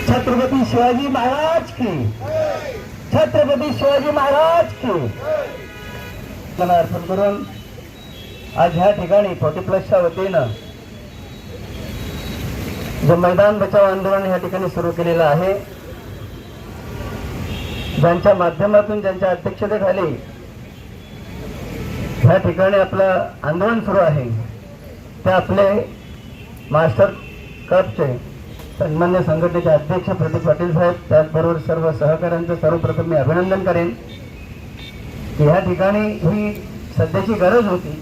छत्रपती शिवाजी महाराज की, छत्रपती शिवाजी महाराज की मला अर्पण करून आज ह्या ठिकाणी 40+ वतीनं जो मैदान बचाव आंदोलन ह्या ठिकाणी सुरू केलेलं आहे, ज्यांच्या माध्यमातून ज्यांच्या अध्यक्षतेखाली ह्या ठिकाणी आपलं आंदोलन सुरू आहे, ते आपले मास्टर क्लबचे सन्मान्य संघटनेचे अध्यक्ष प्रदीप पाटील साहेब, त्याचबरोबर सर्व सहकाऱ्यांचं सर्वप्रथम मी अभिनंदन करेन की ह्या ठिकाणी ही सध्याची गरज होती.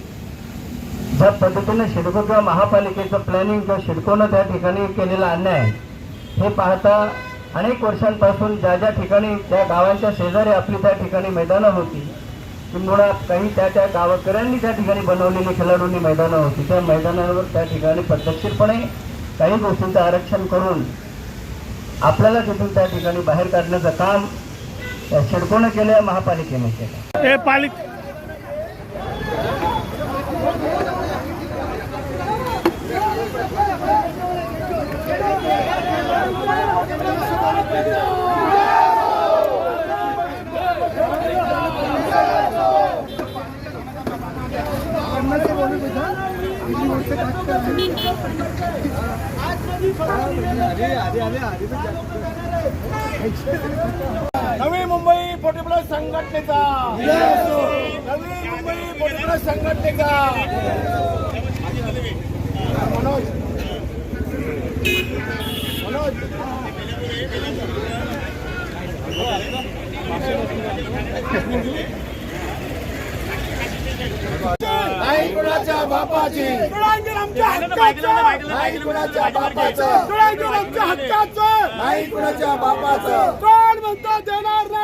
ज्या पद्धतीने सिडको किंवा महापालिकेचं प्लॅनिंग किंवा सिडकोनं त्या ठिकाणी केलेला अन्याय हे पाहता अनेक वर्षांपासून ज्या ज्या ठिकाणी त्या गावांच्या शेजारी आपली त्या ठिकाणी मैदानं होती, किंवा काही त्या गावकऱ्यांनी त्या ठिकाणी बनवलेली खेळाडूंनी मैदानं होती, त्या मैदानावर त्या ठिकाणी पद्धतशीरपणे काही गोष्टींचं आरक्षण करून आपल्याला तिथून त्या ठिकाणी बाहेर काढण्याचं काम या सिडकोनं केलं, या महापालिकेने केलं. नवी मुंबई 40+ संघटनेचा, नवी मुंबई 40+ संघटनेचा मनोज नाही कुणाच्या बापाची, आमच्या हक्काचं नाही कुणाच्या बापाचं, आमच्या हक्काचं नाही कुणाच्या बापाचं, कोण म्हणतो देणार नाही.